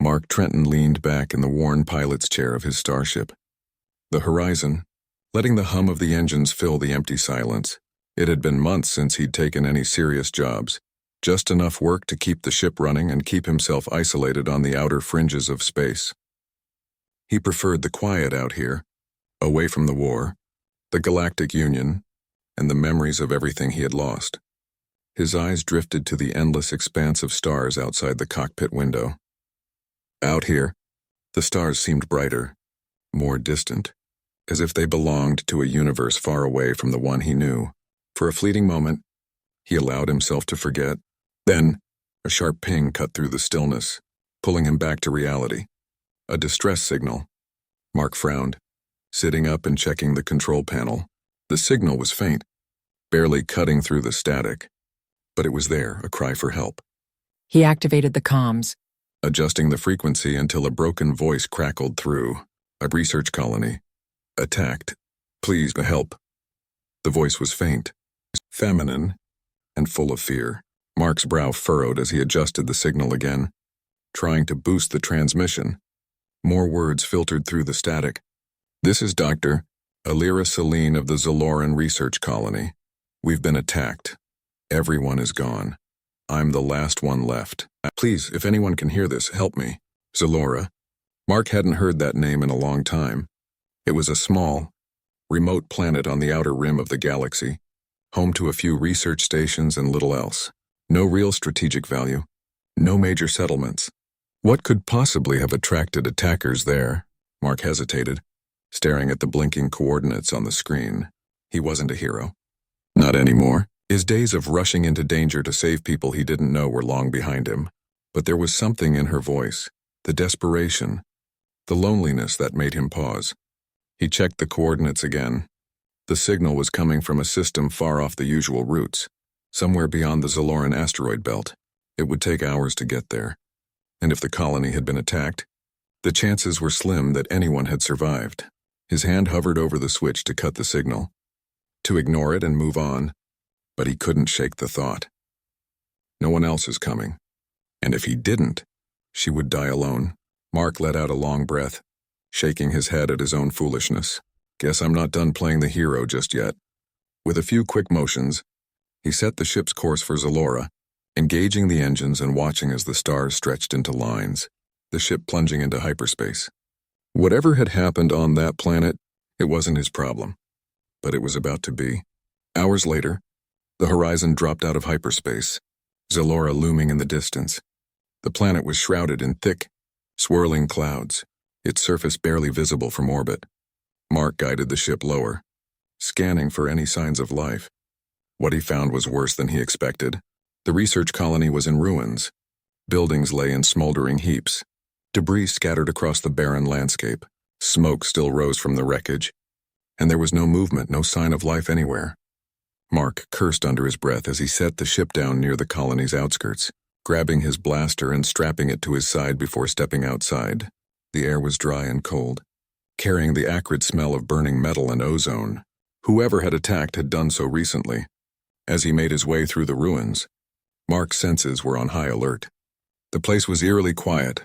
Mark Trenton leaned back in the worn pilot's chair of his starship. The horizon, letting the hum of the engines fill the empty silence. It had been months since he'd taken any serious jobs, just enough work to keep the ship running and keep himself isolated on the outer fringes of space. He preferred the quiet out here, away from the war, the Galactic Union, and the memories of everything he had lost. His eyes drifted to the endless expanse of stars outside the cockpit window. Out here, the stars seemed brighter, more distant, as if they belonged to a universe far away from the one he knew. For a fleeting moment, he allowed himself to forget. Then, a sharp ping cut through the stillness, pulling him back to reality. A distress signal. Mark frowned, sitting up and checking the control panel. The signal was faint, barely cutting through the static. But it was there, a cry for help. He activated the comms, adjusting the frequency until a broken voice crackled through. A research colony. Attacked. Please help. The voice was faint, feminine, and full of fear. Mark's brow furrowed as he adjusted the signal again, trying to boost the transmission. More words filtered through the static. This is Dr. Alira Celine of the Zaloran Research Colony. We've been attacked. Everyone is gone. I'm the last one left. Please, if anyone can hear this, help me. Zalora. Mark hadn't heard that name in a long time. It was a small, remote planet on the outer rim of the galaxy, home to a few research stations and little else. No real strategic value. No major settlements. What could possibly have attracted attackers there? Mark hesitated, staring at the blinking coordinates on the screen. He wasn't a hero. Not anymore. His days of rushing into danger to save people he didn't know were long behind him. But there was something in her voice, the desperation, the loneliness that made him pause. He checked the coordinates again. The signal was coming from a system far off the usual routes, somewhere beyond the Zaloran asteroid belt. It would take hours to get there. And if the colony had been attacked, the chances were slim that anyone had survived. His hand hovered over the switch to cut the signal, to ignore it and move on, but he couldn't shake the thought. No one else is coming. And if he didn't, she would die alone. Mark let out a long breath, shaking his head at his own foolishness. Guess I'm not done playing the hero just yet. With a few quick motions, he set the ship's course for Zalora, engaging the engines and watching as the stars stretched into lines, the ship plunging into hyperspace. Whatever had happened on that planet, it wasn't his problem. But it was about to be. Hours later, the horizon dropped out of hyperspace, Zalora looming in the distance. The planet was shrouded in thick, swirling clouds, its surface barely visible from orbit. Mark guided the ship lower, scanning for any signs of life. What he found was worse than he expected. The research colony was in ruins. Buildings lay in smoldering heaps. Debris scattered across the barren landscape. Smoke still rose from the wreckage. And there was no movement, no sign of life anywhere. Mark cursed under his breath as he set the ship down near the colony's outskirts, grabbing his blaster and strapping it to his side before stepping outside. The air was dry and cold, carrying the acrid smell of burning metal and ozone. Whoever had attacked had done so recently. As he made his way through the ruins, Mark's senses were on high alert. The place was eerily quiet,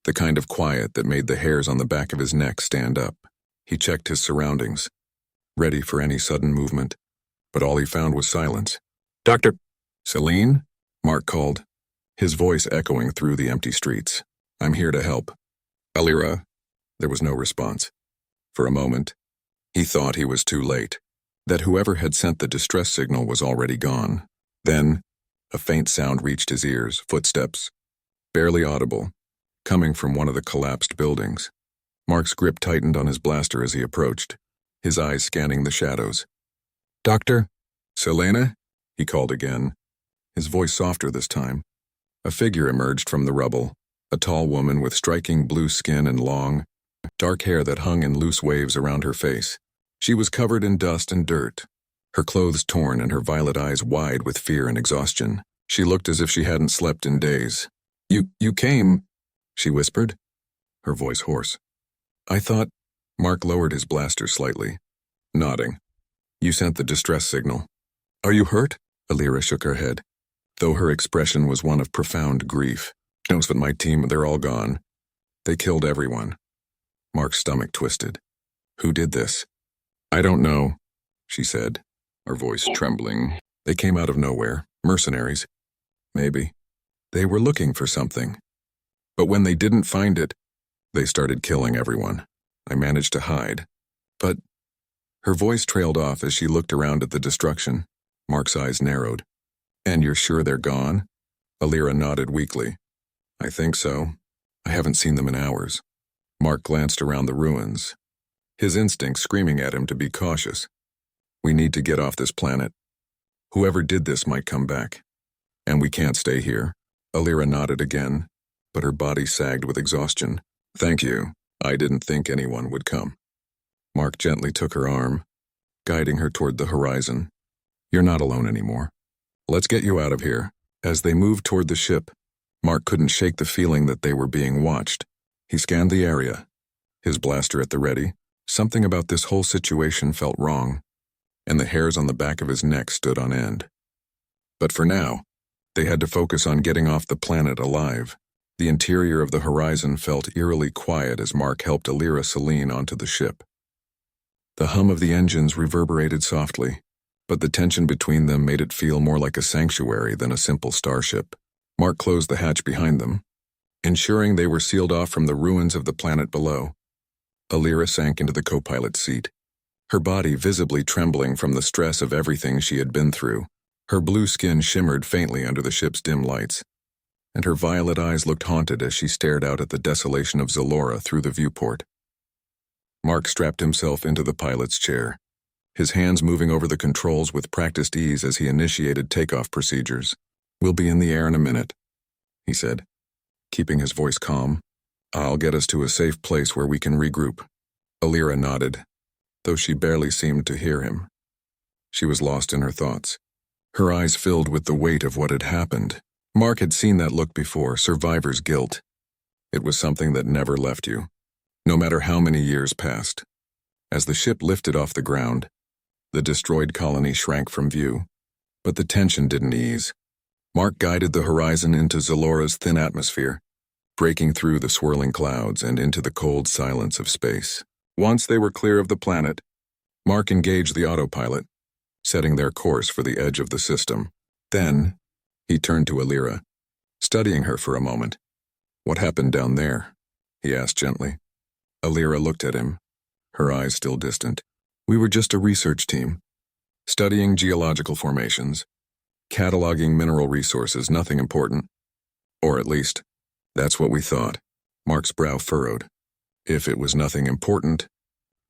the kind of quiet that made the hairs on the back of his neck stand up. He checked his surroundings, ready for any sudden movement, but all he found was silence. Dr. Celine? Mark called, his voice echoing through the empty streets. I'm here to help. Alira? There was no response. For a moment, he thought he was too late, that whoever had sent the distress signal was already gone. Then, a faint sound reached his ears, footsteps, barely audible, coming from one of the collapsed buildings. Mark's grip tightened on his blaster as he approached, his eyes scanning the shadows. Doctor? Selena? He called again, his voice softer this time. A figure emerged from the rubble, a tall woman with striking blue skin and long, dark hair that hung in loose waves around her face. She was covered in dust and dirt, her clothes torn and her violet eyes wide with fear and exhaustion. She looked as if she hadn't slept in days. You came, she whispered, her voice hoarse. I thought. Mark lowered his blaster slightly, nodding. You sent the distress signal. Are you hurt? Alira shook her head, though her expression was one of profound grief. Knows that my team, they're all gone. They killed everyone. Mark's stomach twisted. Who did this? I don't know, she said, her voice trembling. They came out of nowhere. Mercenaries. Maybe. They were looking for something. But when they didn't find it, they started killing everyone. I managed to hide. But her voice trailed off as she looked around at the destruction. Mark's eyes narrowed. And you're sure they're gone? Alira nodded weakly. I think so. I haven't seen them in hours. Mark glanced around the ruins, his instinct screaming at him to be cautious. We need to get off this planet. Whoever did this might come back. And we can't stay here. Alira nodded again, but her body sagged with exhaustion. Thank you. I didn't think anyone would come. Mark gently took her arm, guiding her toward the horizon. You're not alone anymore. Let's get you out of here. As they moved toward the ship, Mark couldn't shake the feeling that they were being watched. He scanned the area, his blaster at the ready. Something about this whole situation felt wrong, and the hairs on the back of his neck stood on end. But for now, they had to focus on getting off the planet alive. The interior of the horizon felt eerily quiet as Mark helped Alira Celine onto the ship. The hum of the engines reverberated softly, but the tension between them made it feel more like a sanctuary than a simple starship. Mark closed the hatch behind them, ensuring they were sealed off from the ruins of the planet below. Alira sank into the co-pilot's seat, her body visibly trembling from the stress of everything she had been through. Her blue skin shimmered faintly under the ship's dim lights, and her violet eyes looked haunted as she stared out at the desolation of Zalora through the viewport. Mark strapped himself into the pilot's chair, his hands moving over the controls with practiced ease as he initiated takeoff procedures. We'll be in the air in a minute, he said, keeping his voice calm. I'll get us to a safe place where we can regroup. Alira nodded, though she barely seemed to hear him. She was lost in her thoughts, her eyes filled with the weight of what had happened. Mark had seen that look before, survivor's guilt. It was something that never left you, no matter how many years passed. As the ship lifted off the ground, the destroyed colony shrank from view, but the tension didn't ease. Mark guided the horizon into Zalora's thin atmosphere, breaking through the swirling clouds and into the cold silence of space. Once they were clear of the planet, Mark engaged the autopilot, setting their course for the edge of the system. Then, he turned to Alira, studying her for a moment. What happened down there? He asked gently. Alira looked at him, her eyes still distant. We were just a research team, studying geological formations, cataloging mineral resources, nothing important. Or at least, that's what we thought. Mark's brow furrowed. If it was nothing important,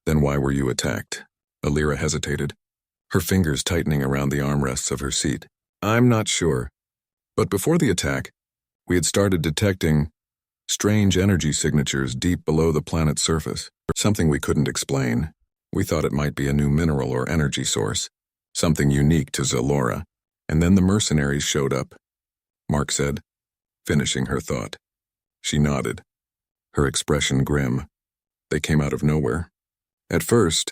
then why were you attacked? Alira hesitated, her fingers tightening around the armrests of her seat. I'm not sure. But before the attack, we had started detecting strange energy signatures deep below the planet's surface. Something we couldn't explain. We thought it might be a new mineral or energy source, something unique to Zalora. And then the mercenaries showed up, Mark said, finishing her thought. She nodded, her expression grim. They came out of nowhere. At first,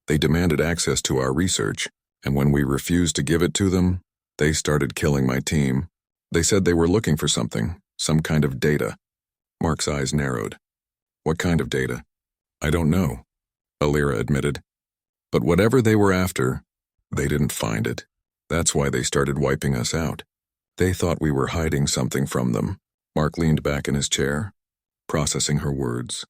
they demanded access to our research, and when we refused to give it to them, they started killing my team. They said they were looking for something, some kind of data. Mark's eyes narrowed. What kind of data? I don't know, Alira admitted. But whatever they were after, they didn't find it. That's why they started wiping us out. They thought we were hiding something from them. Mark leaned back in his chair, processing her words.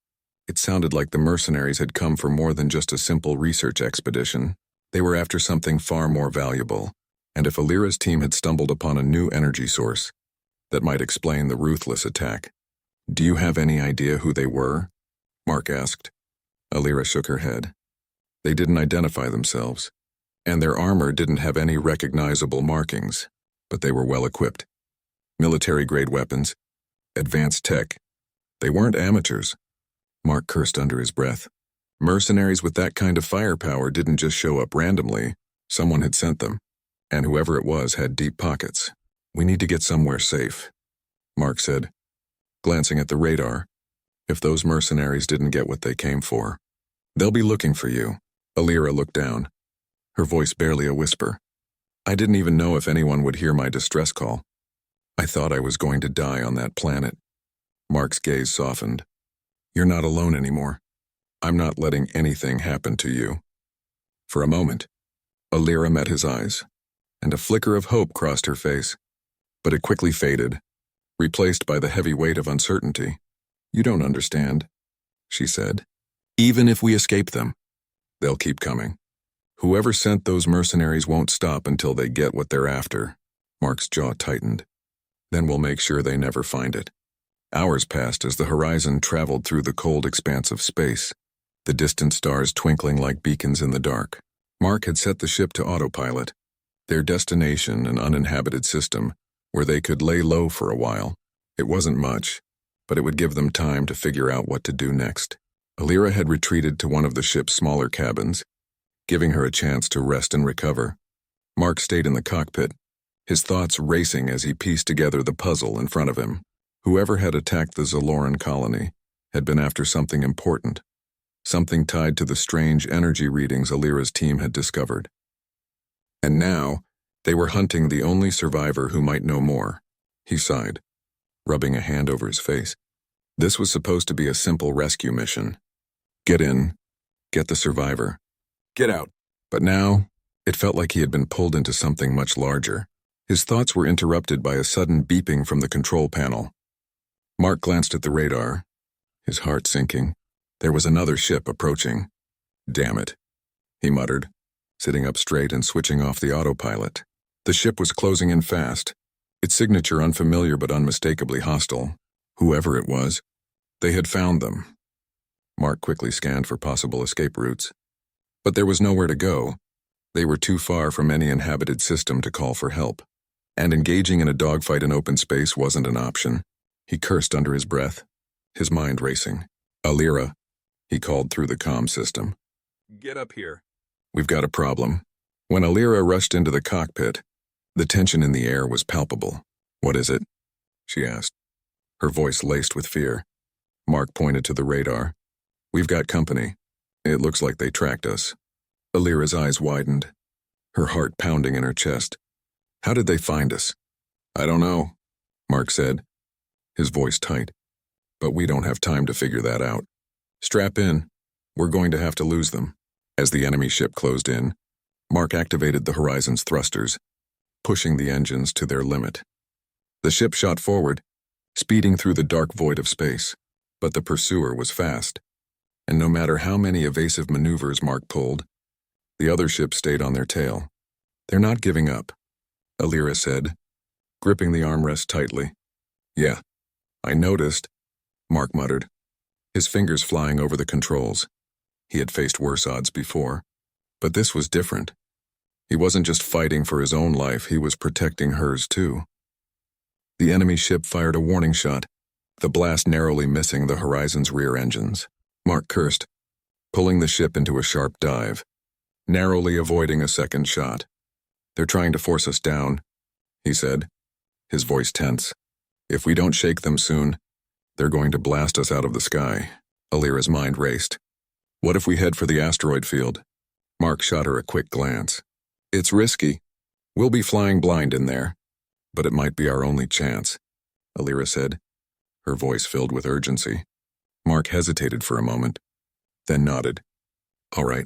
It sounded like the mercenaries had come for more than just a simple research expedition. They were after something far more valuable. And if Alira's team had stumbled upon a new energy source, that might explain the ruthless attack. Do you have any idea who they were? Mark asked. Alira shook her head. They didn't identify themselves, and their armor didn't have any recognizable markings, but they were well equipped. Military-grade weapons, advanced tech. They weren't amateurs. Mark cursed under his breath. Mercenaries with that kind of firepower didn't just show up randomly. Someone had sent them, and whoever it was had deep pockets. We need to get somewhere safe, Mark said, glancing at the radar. If those mercenaries didn't get what they came for, they'll be looking for you. Alira looked down, her voice barely a whisper. I didn't even know if anyone would hear my distress call. I thought I was going to die on that planet. Mark's gaze softened. You're not alone anymore. I'm not letting anything happen to you. For a moment, Alira met his eyes, and a flicker of hope crossed her face, but it quickly faded, replaced by the heavy weight of uncertainty. You don't understand, she said. Even if we escape them, they'll keep coming. Whoever sent those mercenaries won't stop until they get what they're after. Mark's jaw tightened. Then we'll make sure they never find it. Hours passed as the horizon traveled through the cold expanse of space, the distant stars twinkling like beacons in the dark. Mark had set the ship to autopilot, their destination an uninhabited system, where they could lay low for a while. It wasn't much, but it would give them time to figure out what to do next. Alira had retreated to one of the ship's smaller cabins, giving her a chance to rest and recover. Mark stayed in the cockpit, his thoughts racing as he pieced together the puzzle in front of him. Whoever had attacked the Zaloran colony had been after something important, something tied to the strange energy readings Alira's team had discovered. And now, they were hunting the only survivor who might know more. He sighed, rubbing a hand over his face. This was supposed to be a simple rescue mission. Get in, get the survivor, get out. But now, it felt like he had been pulled into something much larger. His thoughts were interrupted by a sudden beeping from the control panel. Mark glanced at the radar, his heart sinking. There was another ship approaching. Damn it, he muttered, sitting up straight and switching off the autopilot. The ship was closing in fast, its signature unfamiliar but unmistakably hostile. Whoever it was, they had found them. Mark quickly scanned for possible escape routes. But there was nowhere to go. They were too far from any inhabited system to call for help. And engaging in a dogfight in open space wasn't an option. He cursed under his breath, his mind racing. Alira, he called through the comm system. Get up here. We've got a problem. When Alira rushed into the cockpit, the tension in the air was palpable. What is it? She asked, her voice laced with fear. Mark pointed to the radar. We've got company. It looks like they tracked us. Alira's eyes widened, her heart pounding in her chest. How did they find us? I don't know, Mark said, his voice tight. But we don't have time to figure that out. Strap in. We're going to have to lose them. As the enemy ship closed in, Mark activated the Horizon's thrusters, pushing the engines to their limit. The ship shot forward, speeding through the dark void of space. But the pursuer was fast, and no matter how many evasive maneuvers Mark pulled, the other ships stayed on their tail. They're not giving up, Alira said, gripping the armrest tightly. Yeah, I noticed, Mark muttered, his fingers flying over the controls. He had faced worse odds before, but this was different. He wasn't just fighting for his own life, he was protecting hers too. The enemy ship fired a warning shot, the blast narrowly missing the Horizon's rear engines. Mark cursed, pulling the ship into a sharp dive, narrowly avoiding a second shot. They're trying to force us down, he said, his voice tense. If we don't shake them soon, they're going to blast us out of the sky. Alira's mind raced. What if we head for the asteroid field? Mark shot her a quick glance. It's risky. We'll be flying blind in there, but it might be our only chance, Alira said, her voice filled with urgency. Mark hesitated for a moment, then nodded. All right.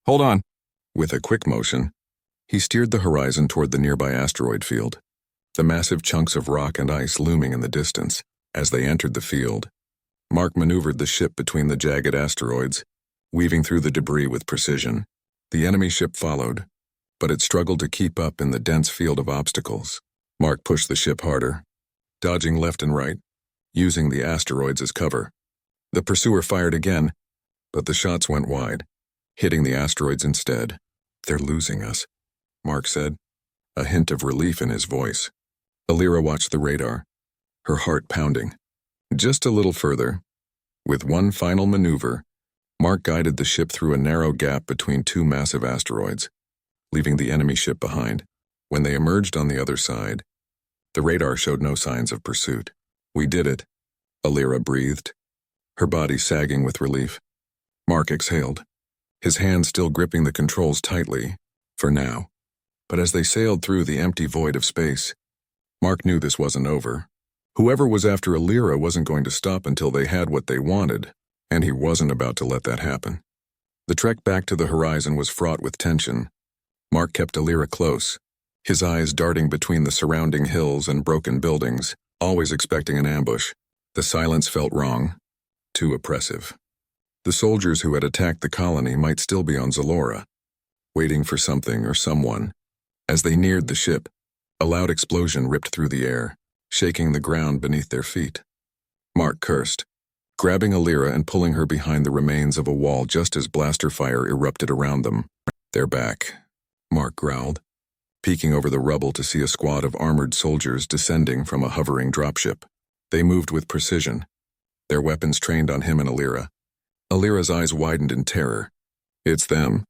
Hold on. With a quick motion, he steered the Horizon toward the nearby asteroid field, the massive chunks of rock and ice looming in the distance. As they entered the field, Mark maneuvered the ship between the jagged asteroids, weaving through the debris with precision. The enemy ship followed, but it struggled to keep up in the dense field of obstacles. Mark pushed the ship harder, dodging left and right, using the asteroids as cover. The pursuer fired again, but the shots went wide, hitting the asteroids instead. They're losing us, Mark said, a hint of relief in his voice. Alira watched the radar, her heart pounding. Just a little further. With one final maneuver, Mark guided the ship through a narrow gap between two massive asteroids, leaving the enemy ship behind. When they emerged on the other side, the radar showed no signs of pursuit. We did it, Alira breathed, her body sagging with relief. Mark exhaled, his hands still gripping the controls tightly, for now. But as they sailed through the empty void of space, Mark knew this wasn't over. Whoever was after Alira wasn't going to stop until they had what they wanted, and he wasn't about to let that happen. The trek back to the horizon was fraught with tension. Mark kept Alira close, his eyes darting between the surrounding hills and broken buildings, always expecting an ambush. The silence felt wrong, too oppressive. The soldiers who had attacked the colony might still be on Zalora, waiting for something or someone. As they neared the ship, a loud explosion ripped through the air, shaking the ground beneath their feet. Mark cursed, grabbing Alira and pulling her behind the remains of a wall just as blaster fire erupted around them. "They're back," Mark growled, peeking over the rubble to see a squad of armored soldiers descending from a hovering dropship. They moved with precision, their weapons trained on him and Alira. Alira's eyes widened in terror. "It's them."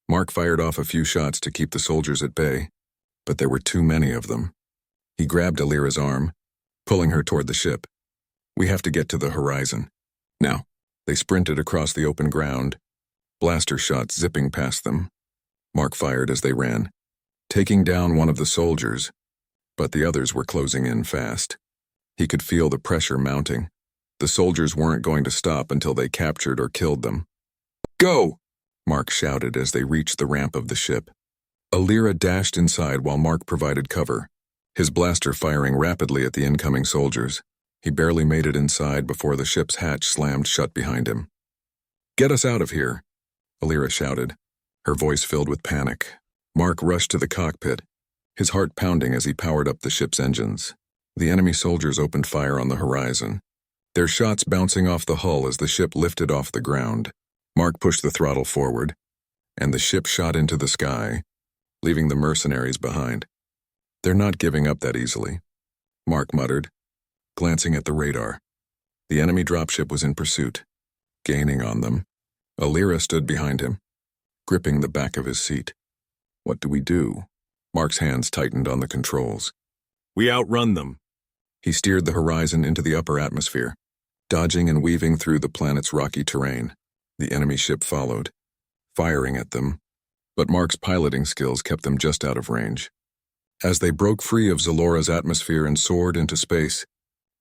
Mark fired off a few shots to keep the soldiers at bay, but there were too many of them. He grabbed Alira's arm, pulling her toward the ship. "We have to get to the horizon. Now." They sprinted across the open ground, blaster shots zipping past them. Mark fired as they ran, taking down one of the soldiers, but the others were closing in fast. He could feel the pressure mounting. The soldiers weren't going to stop until they captured or killed them. "Go!" Mark shouted as they reached the ramp of the ship. Alira dashed inside while Mark provided cover, his blaster firing rapidly at the incoming soldiers. He barely made it inside before the ship's hatch slammed shut behind him. "Get us out of here," Alira shouted, her voice filled with panic. Mark rushed to the cockpit, his heart pounding as he powered up the ship's engines. The enemy soldiers opened fire on the horizon, their shots bouncing off the hull as the ship lifted off the ground. Mark pushed the throttle forward, and the ship shot into the sky, leaving the mercenaries behind. "They're not giving up that easily," Mark muttered, glancing at the radar. The enemy dropship was in pursuit, gaining on them. Alira stood behind him, gripping the back of his seat. "What do we do?" Mark's hands tightened on the controls. "We outrun them." He steered the horizon into the upper atmosphere, dodging and weaving through the planet's rocky terrain. The enemy ship followed, firing at them, but Mark's piloting skills kept them just out of range. As they broke free of Zalora's atmosphere and soared into space,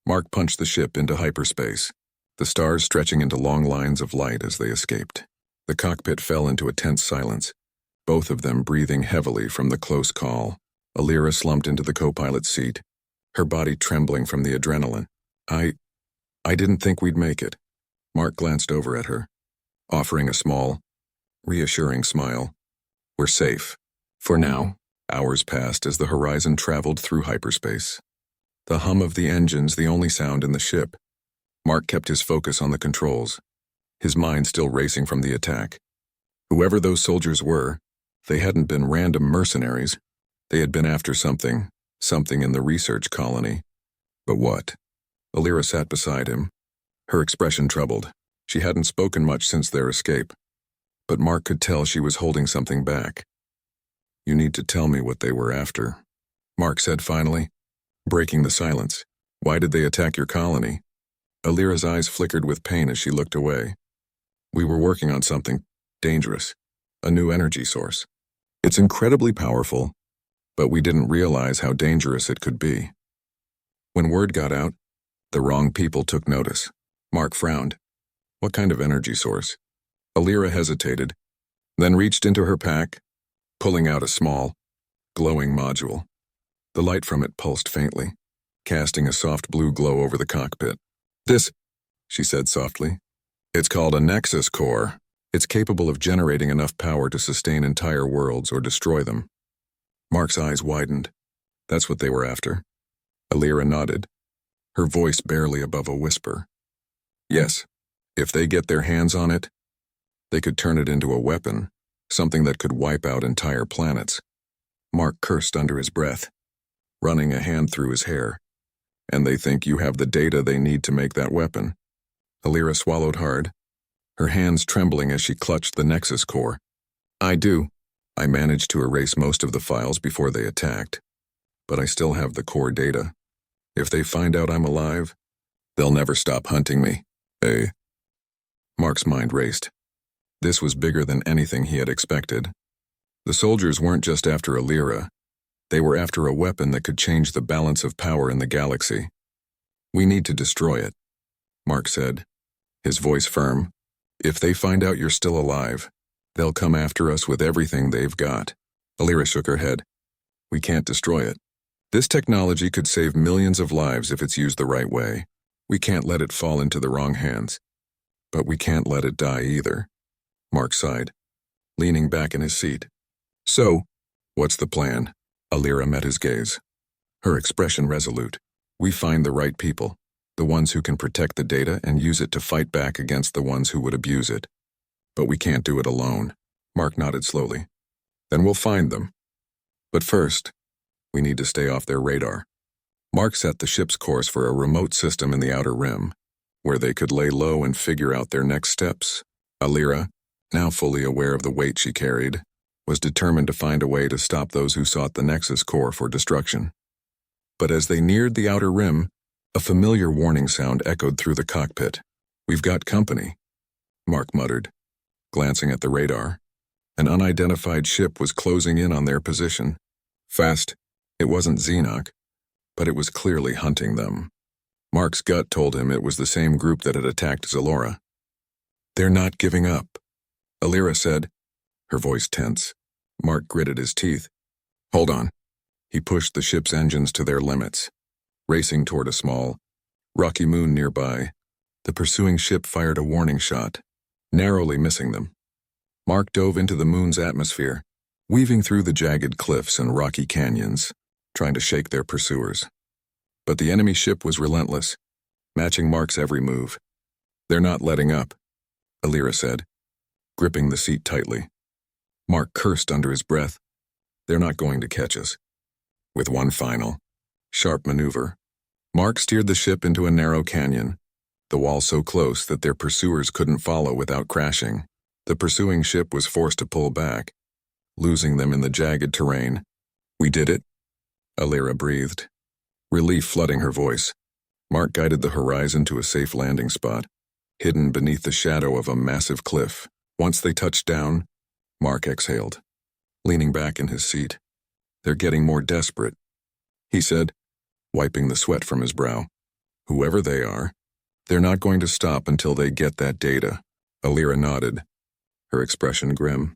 Mark punched the ship into hyperspace, the stars stretching into long lines of light as they escaped. The cockpit fell into a tense silence, both of them breathing heavily from the close call. Alira slumped into the co-pilot's seat, her body trembling from the adrenaline. I didn't think we'd make it." Mark glanced over at her, offering a small, reassuring smile. "We're safe. For now." Hours passed as the horizon traveled through hyperspace, the hum of the engines the only sound in the ship. Mark kept his focus on the controls, his mind still racing from the attack. Whoever those soldiers were, they hadn't been random mercenaries. They had been after something in the research colony. But what? Alira sat beside him, her expression troubled. She hadn't spoken much since their escape, but Mark could tell she was holding something back. "You need to tell me what they were after," Mark said finally, breaking the silence. "Why did they attack your colony?" Alira's eyes flickered with pain as she looked away. "We were working on something dangerous, a new energy source. It's incredibly powerful, but we didn't realize how dangerous it could be. When word got out, the wrong people took notice." Mark frowned. "What kind of energy source?" Alira hesitated, then reached into her pack, pulling out a small, glowing module. The light from it pulsed faintly, casting a soft blue glow over the cockpit. "This," she said softly. "It's called a nexus core. It's capable of generating enough power to sustain entire worlds or destroy them." Mark's eyes widened. "That's what they were after?" Alira nodded, her voice barely above a whisper. "Yes. If they get their hands on it, they could turn it into a weapon, something that could wipe out entire planets." Mark cursed under his breath, running a hand through his hair. "And they think you have the data they need to make that weapon?" Alira swallowed hard, her hands trembling as she clutched the Nexus core. "I do. I managed to erase most of the files before they attacked, but I still have the core data. If they find out I'm alive, they'll never stop hunting me." Mark's mind raced. This was bigger than anything he had expected. The soldiers weren't just after Alira. They were after a weapon that could change the balance of power in the galaxy. We need to destroy it, Mark said, his voice firm. If they find out you're still alive, they'll come after us with everything they've got. Alira shook her head. We can't destroy it. This technology could save millions of lives if it's used the right way. We can't let it fall into the wrong hands. But we can't let it die either. Mark sighed, leaning back in his seat. So, what's the plan? Alira met his gaze, her expression resolute. We find the right people, the ones who can protect the data and use it to fight back against the ones who would abuse it. But we can't do it alone. Mark nodded slowly. Then we'll find them. But first, we need to stay off their radar. Mark set the ship's course for a remote system in the outer rim, where they could lay low and figure out their next steps. Alira, now fully aware of the weight she carried, was determined to find a way to stop those who sought the Nexus core for destruction. But as they neared the outer rim, a familiar warning sound echoed through the cockpit. We've got company, Mark muttered, glancing at the radar. An unidentified ship was closing in on their position. Fast, it wasn't Xenoc, but it was clearly hunting them. Mark's gut told him it was the same group that had attacked Zalora. They're not giving up, Alira said, her voice tense. Mark gritted his teeth. Hold on. He pushed the ship's engines to their limits. Racing toward a small, rocky moon nearby, the pursuing ship fired a warning shot, narrowly missing them. Mark dove into the moon's atmosphere, weaving through the jagged cliffs and rocky canyons, trying to shake their pursuers. But the enemy ship was relentless, matching Mark's every move. They're not letting up, Alira said, gripping the seat tightly. Mark cursed under his breath. They're not going to catch us. With one final, sharp maneuver, Mark steered the ship into a narrow canyon, the wall so close that their pursuers couldn't follow without crashing. The pursuing ship was forced to pull back, losing them in the jagged terrain. We did it, Alira breathed, relief flooding her voice. Mark guided the horizon to a safe landing spot, hidden beneath the shadow of a massive cliff. Once they touched down, Mark exhaled, leaning back in his seat. They're getting more desperate, he said, wiping the sweat from his brow. Whoever they are, they're not going to stop until they get that data. Alira nodded, her expression grim.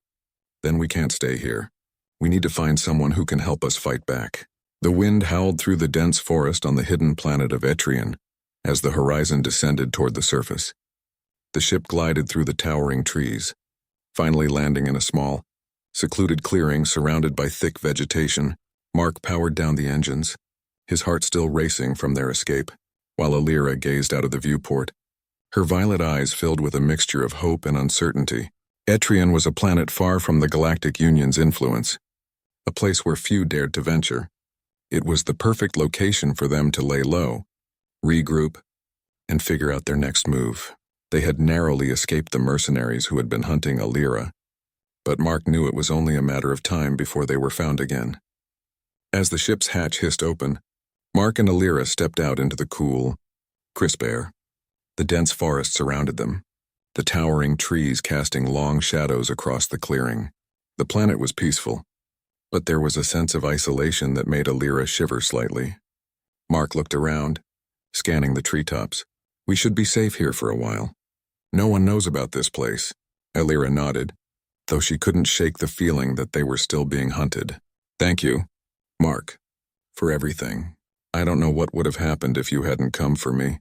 Then we can't stay here. We need to find someone who can help us fight back. The wind howled through the dense forest on the hidden planet of Etrian as the horizon descended toward the surface. The ship glided through the towering trees, finally landing in a small, secluded clearing surrounded by thick vegetation. Mark powered down the engines, his heart still racing from their escape, while Alira gazed out of the viewport, her violet eyes filled with a mixture of hope and uncertainty. Etrian was a planet far from the Galactic Union's influence, a place where few dared to venture. It was the perfect location for them to lay low, regroup, and figure out their next move. They had narrowly escaped the mercenaries who had been hunting Alira, but Mark knew it was only a matter of time before they were found again. As the ship's hatch hissed open, Mark and Alira stepped out into the cool, crisp air. The dense forest surrounded them, the towering trees casting long shadows across the clearing. The planet was peaceful, but there was a sense of isolation that made Alira shiver slightly. Mark looked around, scanning the treetops. We should be safe here for a while. No one knows about this place. Alira nodded, though she couldn't shake the feeling that they were still being hunted. Thank you, Mark, for everything. I don't know what would have happened if you hadn't come for me.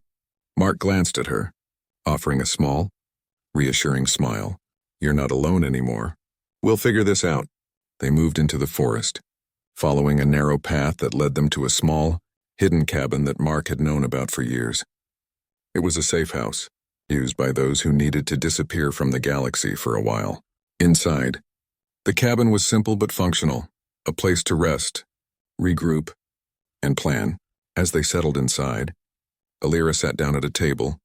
Mark glanced at her, offering a small, reassuring smile. You're not alone anymore. We'll figure this out. They moved into the forest, following a narrow path that led them to a small, hidden cabin that Mark had known about for years. It was a safe house, used by those who needed to disappear from the galaxy for a while. Inside, the cabin was simple but functional, a place to rest, regroup, and plan. As they settled inside, Alira sat down at a table,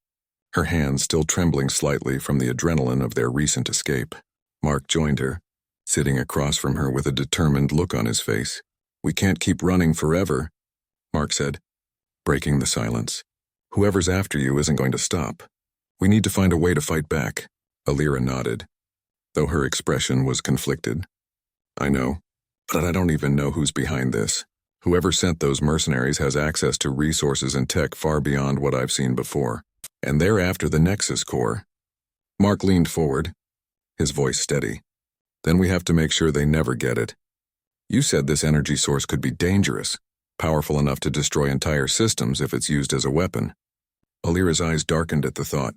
her hands still trembling slightly from the adrenaline of their recent escape. Mark joined her, sitting across from her with a determined look on his face. We can't keep running forever, Mark said, breaking the silence. Whoever's after you isn't going to stop. We need to find a way to fight back. Alira nodded, though her expression was conflicted. I know, but I don't even know who's behind this. Whoever sent those mercenaries has access to resources and tech far beyond what I've seen before. And they're after the Nexus core. Mark leaned forward, his voice steady. Then we have to make sure they never get it. You said this energy source could be dangerous, powerful enough to destroy entire systems if it's used as a weapon. Alira's eyes darkened at the thought.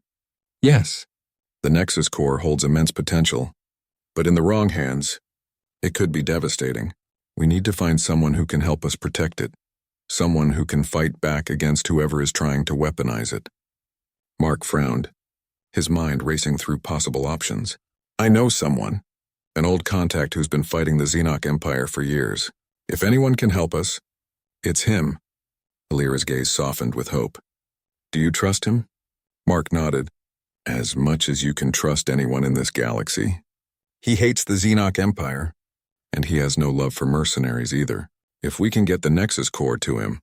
Yes. The Nexus core holds immense potential, but in the wrong hands, it could be devastating. We need to find someone who can help us protect it, someone who can fight back against whoever is trying to weaponize it. Mark frowned, his mind racing through possible options. I know someone, an old contact who's been fighting the Xenoc Empire for years. If anyone can help us, it's him. Alira's gaze softened with hope. Do you trust him? Mark nodded. As much as you can trust anyone in this galaxy. He hates the Xenoc Empire, and he has no love for mercenaries either. If we can get the Nexus core to him,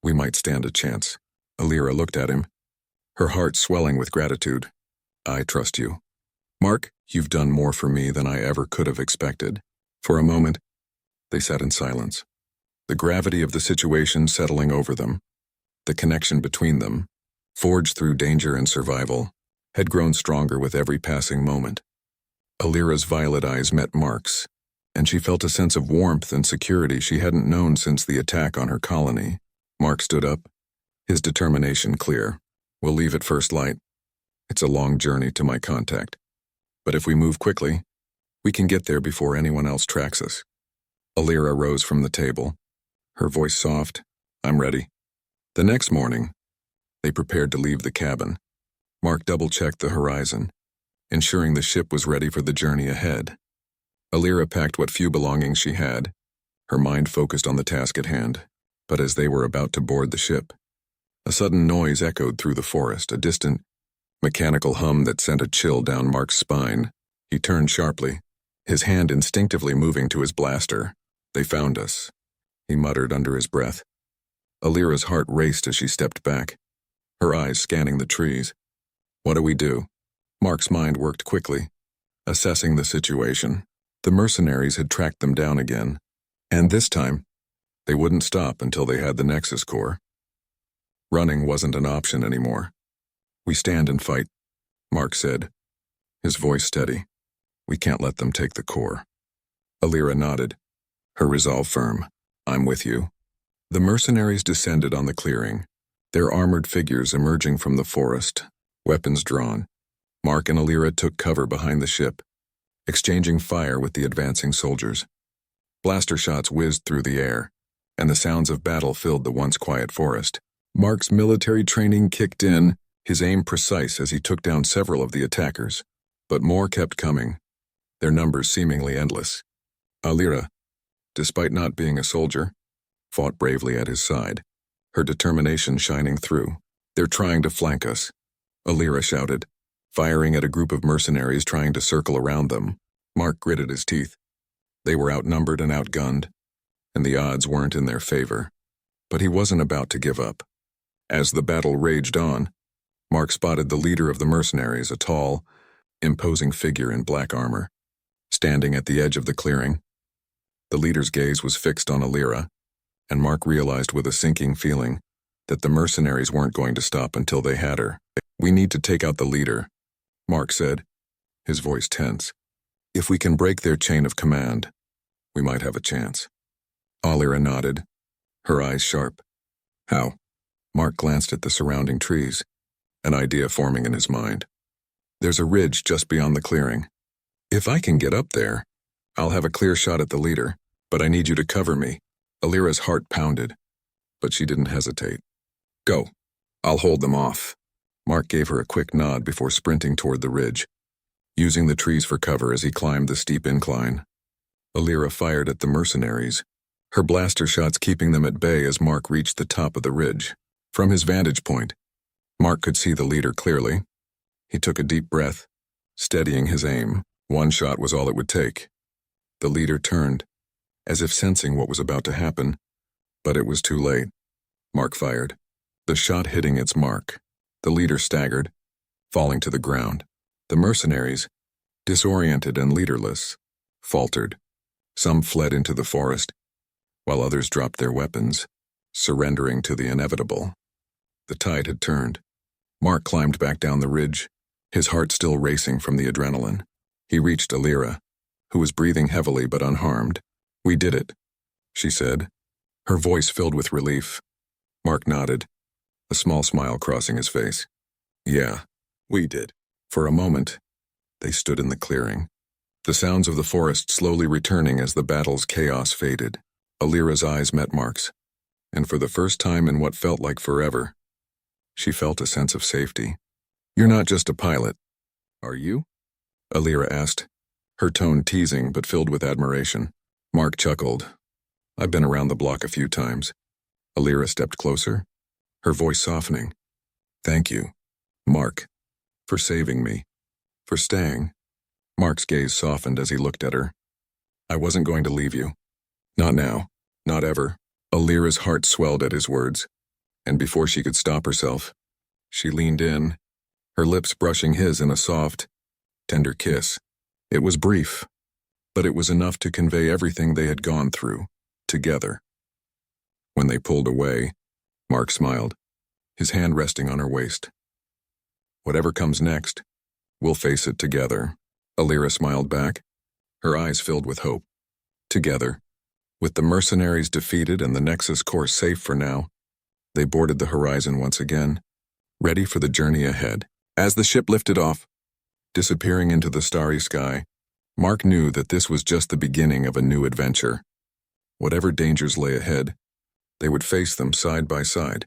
we might stand a chance. Alira looked at him, her heart swelling with gratitude. I trust you. Mark, you've done more for me than I ever could have expected. For a moment, they sat in silence, the gravity of the situation settling over them. The connection between them, forged through danger and survival, had grown stronger with every passing moment. Alira's violet eyes met Mark's, and she felt a sense of warmth and security she hadn't known since the attack on her colony. Mark stood up, his determination clear. We'll leave at first light. It's a long journey to my contact. But if we move quickly, we can get there before anyone else tracks us. Alira rose from the table, her voice soft. I'm ready. The next morning, they prepared to leave the cabin. Mark double-checked the horizon, ensuring the ship was ready for the journey ahead. Alira packed what few belongings she had, her mind focused on the task at hand. But as they were about to board the ship, a sudden noise echoed through the forest, a distant, mechanical hum that sent a chill down Mark's spine. He turned sharply, his hand instinctively moving to his blaster. They found us, he muttered under his breath. Alira's heart raced as she stepped back, her eyes scanning the trees. What do we do? Mark's mind worked quickly, assessing the situation. The mercenaries had tracked them down again, and this time, they wouldn't stop until they had the Nexus core. Running wasn't an option anymore. We stand and fight, Mark said, his voice steady. We can't let them take the core. Alira nodded, her resolve firm. I'm with you. The mercenaries descended on the clearing, their armored figures emerging from the forest, weapons drawn. Mark and Alira took cover behind the ship, exchanging fire with the advancing soldiers. Blaster shots whizzed through the air, and the sounds of battle filled the once quiet forest. Mark's military training kicked in, his aim precise as he took down several of the attackers. But more kept coming, their numbers seemingly endless. Alira, despite not being a soldier, fought bravely at his side, her determination shining through. They're trying to flank us, Alira shouted, firing at a group of mercenaries trying to circle around them. Mark gritted his teeth. They were outnumbered and outgunned, and the odds weren't in their favor. But he wasn't about to give up. As the battle raged on, Mark spotted the leader of the mercenaries, a tall, imposing figure in black armor, standing at the edge of the clearing. The leader's gaze was fixed on Alira, and Mark realized with a sinking feeling that the mercenaries weren't going to stop until they had her. We need to take out the leader, Mark said, his voice tense. If we can break their chain of command, we might have a chance. Alira nodded, her eyes sharp. How? Mark glanced at the surrounding trees, an idea forming in his mind. There's a ridge just beyond the clearing. If I can get up there, I'll have a clear shot at the leader, but I need you to cover me. Alira's heart pounded, but she didn't hesitate. Go. I'll hold them off. Mark gave her a quick nod before sprinting toward the ridge, using the trees for cover as he climbed the steep incline. Alira fired at the mercenaries, her blaster shots keeping them at bay as Mark reached the top of the ridge. From his vantage point, Mark could see the leader clearly. He took a deep breath, steadying his aim. One shot was all it would take. The leader turned, as if sensing what was about to happen, but it was too late. Mark fired, the shot hitting its mark. The leader staggered, falling to the ground. The mercenaries, disoriented and leaderless, faltered. Some fled into the forest, while others dropped their weapons, surrendering to the inevitable. The tide had turned. Mark climbed back down the ridge, his heart still racing from the adrenaline. He reached Alira, who was breathing heavily but unharmed. "We did it," she said, her voice filled with relief. Mark nodded, a small smile crossing his face. "Yeah, we did." For a moment, they stood in the clearing, the sounds of the forest slowly returning as the battle's chaos faded. Alira's eyes met Mark's, and for the first time in what felt like forever, she felt a sense of safety. "You're not just a pilot, are you?" Alira asked, her tone teasing but filled with admiration. Mark chuckled. "I've been around the block a few times." Alira stepped closer, her voice softening. "Thank you, Mark, for saving me, for staying." Mark's gaze softened as he looked at her. "I wasn't going to leave you. Not now, not ever." Alira's heart swelled at his words, and before she could stop herself, she leaned in, her lips brushing his in a soft, tender kiss. It was brief, but it was enough to convey everything they had gone through, together. When they pulled away, Mark smiled, his hand resting on her waist. "Whatever comes next, we'll face it together." Alira smiled back, her eyes filled with hope. Together, with the mercenaries defeated and the Nexus core safe for now, they boarded the horizon once again, ready for the journey ahead. As the ship lifted off, disappearing into the starry sky, Mark knew that this was just the beginning of a new adventure. Whatever dangers lay ahead, they would face them side by side,